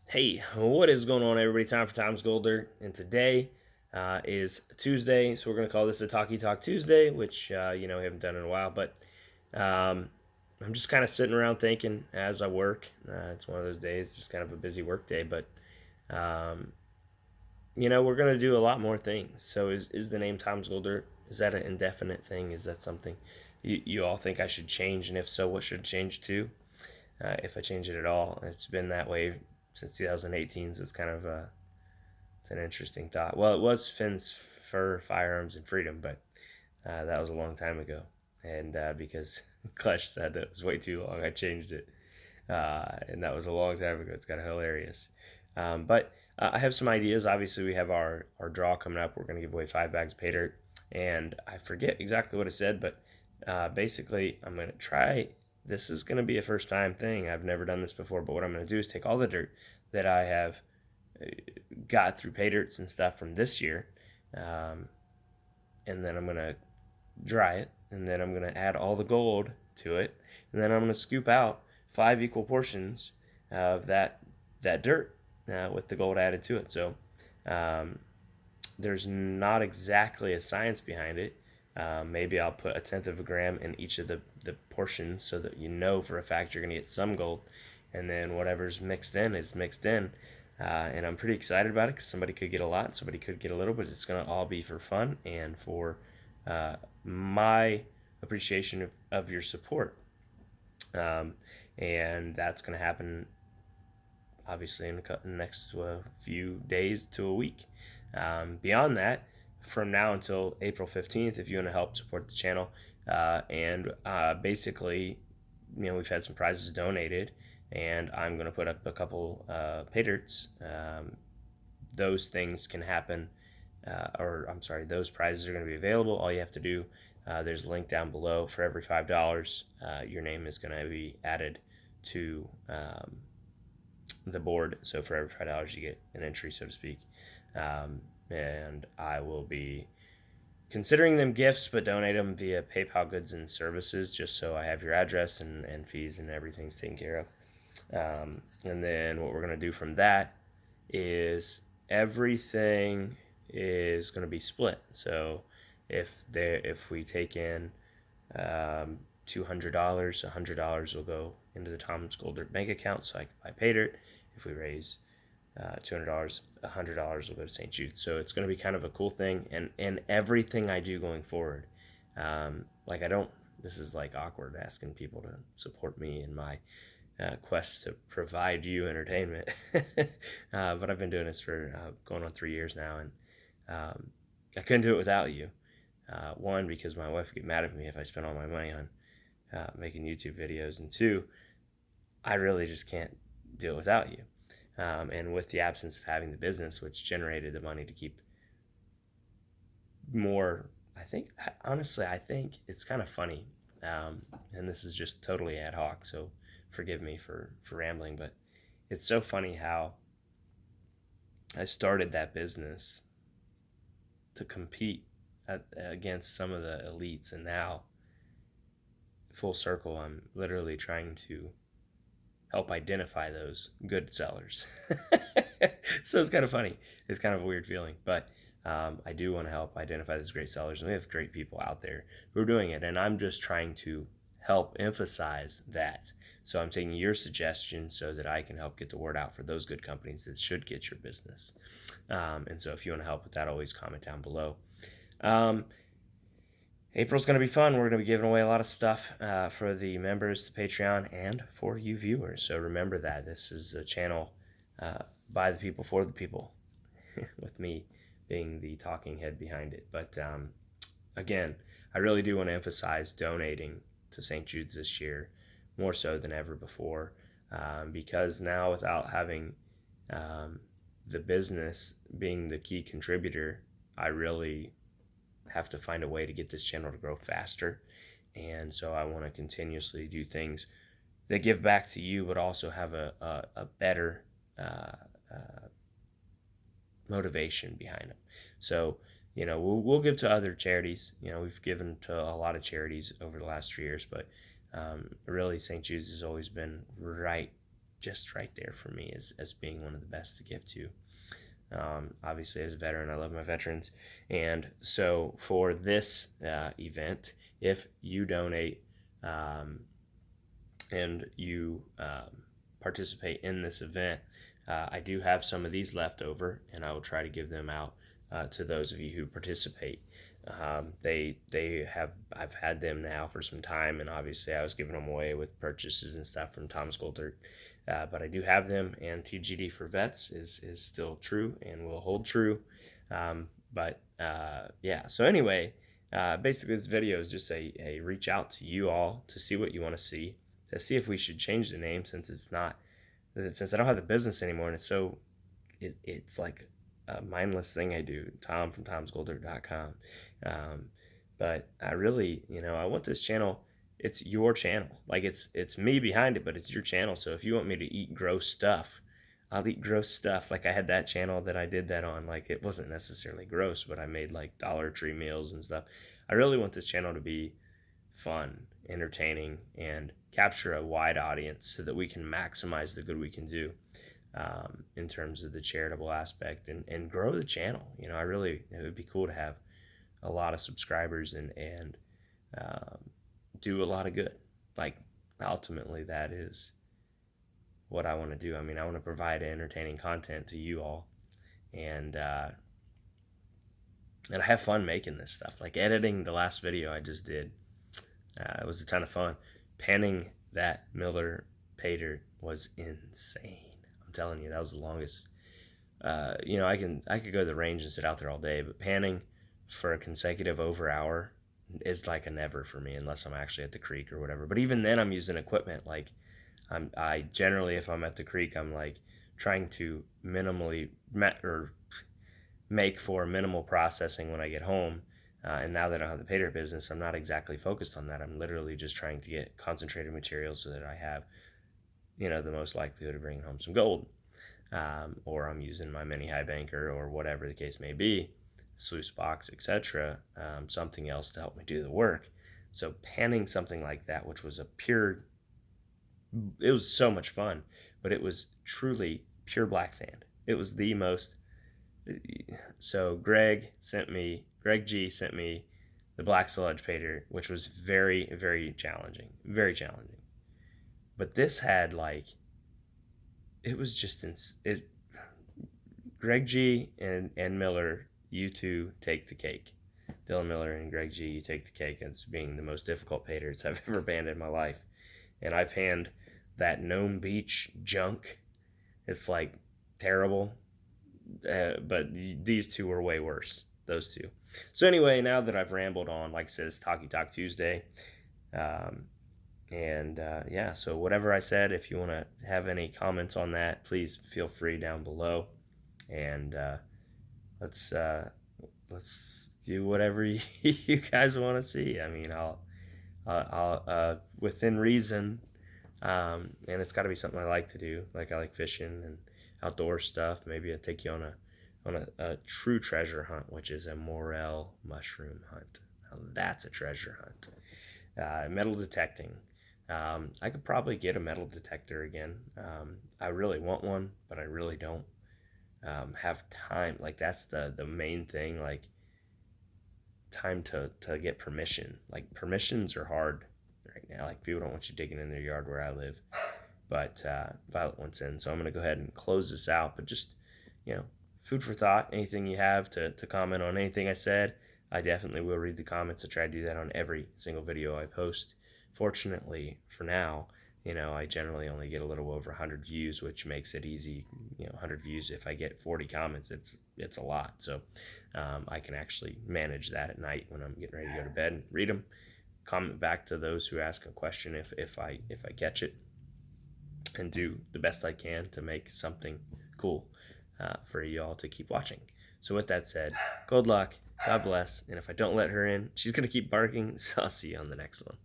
Hey, what is going on, everybody? Time for Tom's Golder, and today is Tuesday, so we're going to call this a Talky Talk Tuesday, which we haven't done in a while. But um, I'm just kind of sitting around thinking as I work. It's one of those days, just kind of a busy work day, but um, we're going to do a lot more things. So, is the name Tom's Golder? Is that an indefinite thing? Is that something you all think I should change? And if so, what should change to? If I change it at all? It's been that way since 2018, so it's kind of it's an interesting thought. Well, it was Finn's Fur, Firearms, and Freedom, but that was a long time ago. And because Clash said that it was way too long, I changed it. And that was a long time ago. It's kind of hilarious. But I have some ideas. Obviously, we have our draw coming up. We're going to give away 5 bags of pay dirt. And I forget exactly what I said, but basically, I'm going to try. This is going to be a first time thing. I've never done this before, but what I'm going to do is take all the dirt that I have got through pay dirts and stuff from this year, um, and then I'm going to dry it, and then I'm going to add all the gold to it, and then I'm going to scoop out 5 equal portions of that dirt with the gold added to it. So um, there's not exactly a science behind it. Maybe I'll put 1/10 of a gram in each of the portions so that you know for a fact you're going to get some gold, and then whatever's mixed in is mixed in. And I'm pretty excited about it because somebody could get a lot, somebody could get a little, but it's going to all be for fun and for my appreciation of your support. Um, and that's going to happen obviously in the next few days to a week. Beyond that, from now until April 15th, if you want to help support the channel, and basically, we've had some prizes donated, and I'm going to put up a couple pay dirts. Those things can happen, or I'm sorry, those prizes are going to be available. All you have to do, there's a link down below. For every $5, your name is going to be added to the board. So for every $5, you get an entry, so to speak. And I will be considering them gifts, but donate them via PayPal goods and services, just so I have your address and fees and everything's taken care of. And then what we're going to do from that is everything is going to be split. So if we take in $200, $100 will go into the Tom's Gold Dirt bank account so I can buy pay dirt. If we raise $200, $100 will go to St. Jude. So it's going to be kind of a cool thing, and everything I do going forward, like I don't. This is like awkward asking people to support me in my quest to provide you entertainment. But I've been doing this for going on 3 years now, and I couldn't do it without you. One, because my wife would get mad at me if I spent all my money on making YouTube videos, and two, I really just can't do it without you. And with the absence of having the business, which generated the money to keep more, I think it's kind of funny. And this is just totally ad hoc, so forgive me for rambling, but it's so funny how I started that business to compete against some of the elites, and now, full circle, I'm literally trying to help identify those good sellers. So it's kind of funny. It's kind of a weird feeling, but I do want to help identify those great sellers, and we have great people out there who are doing it, and I'm just trying to help emphasize that. So I'm taking your suggestions so that I can help get the word out for those good companies that should get your business. And so if you want to help with that, always comment down below. April's going to be fun. We're going to be giving away a lot of stuff for the members, the Patreon, and for you viewers. So remember that. This is a channel by the people, for the people, with me being the talking head behind it. But again, I really do want to emphasize donating to St. Jude's this year, more so than ever before, because now without having the business being the key contributor, I really have to find a way to get this channel to grow faster. And so I want to continuously do things that give back to you, but also have a better motivation behind them. So, we'll give to other charities. We've given to a lot of charities over the last 3 years, but really St. Jude's has always been right just right there for me as being one of the best to give to. Obviously, as a veteran, I love my veterans. And so for this event, if you donate and you participate in this event, I do have some of these left over, and I will try to give them out to those of you who participate. They have, I've had them now for some time, and obviously I was giving them away with purchases and stuff from Tom's Gold Dirt. But I do have them, and TGD for Vets is still true and will hold true. Yeah, so anyway, basically this video is just a reach out to you all to see what you want to see if we should change the name, since I don't have the business anymore, and it's like a mindless thing I do. Tom from tomsgolddirt.com. But I really, I want this channel. It's your channel. Like it's me behind it, but it's your channel. So if you want me to eat gross stuff, I'll eat gross stuff. Like I had that channel that I did that on. Like it wasn't necessarily gross, but I made like Dollar Tree meals and stuff. I really want this channel to be fun, entertaining, and capture a wide audience so that we can maximize the good we can do in terms of the charitable aspect and grow the channel. It would be cool to have a lot of subscribers and do a lot of good. Like ultimately that is what I want to do. I mean, I want to provide entertaining content to you all, and I have fun making this stuff. Like editing the last video I just did, it was a ton of fun. Panning that Miller Pater was insane. I'm telling you, that was the longest. I could go to the range and sit out there all day, but panning for a consecutive over hour is like a never for me, unless I'm actually at the creek or whatever. But even then, I'm using equipment. Like I generally, if I'm at the creek, I'm like trying to minimally make for minimal processing when I get home. And now that I don't have the Pater business, I'm not exactly focused on that. I'm literally just trying to get concentrated materials so that I have, the most likelihood of bringing home some gold. Or I'm using my mini high banker or whatever the case may be, sluice box, etc., something else to help me do the work. So panning something like that, which was it was so much fun, but it was truly pure black sand. It was the most. So Greg G sent me the black sludge pater, which was very, very challenging, very challenging. But this had it was just Greg G and Miller, you two take the cake. Dylan Miller and Greg G, you take the cake as being the most difficult paters I've ever panned in my life. And I panned that Nome Beach junk. It's like terrible. But these two were way worse, those two. So anyway, now that I've rambled on, like I said, it's Talky Talk Tuesday. So whatever I said, if you want to have any comments on that, please feel free down below. And let's do whatever you guys want to see. I mean, I'll within reason, and it's got to be something I like to do. Like I like fishing and outdoor stuff. Maybe I'll take you on a true treasure hunt, which is a morel mushroom hunt. Now that's a treasure hunt. Metal detecting. I could probably get a metal detector again. I really want one, but I really don't have time. Like that's the main thing. Like time to get permission. Like permissions are hard right now. Like people don't want you digging in their yard where I live. But Violet wants in, so I'm going to go ahead and close this out. But just, food for thought. Anything you have to comment on anything I said, I definitely will read the comments. I try to do that on every single video I post. Fortunately, for now, I generally only get a little over 100 views, which makes it easy. 100 views, if I get 40 comments, it's a lot. So I can actually manage that at night when I'm getting ready to go to bed and read them. Comment back to those who ask a question if I catch it, and do the best I can to make something cool for you all to keep watching. So with that said, good luck, God bless, and if I don't let her in, she's going to keep barking, so I'll see you on the next one.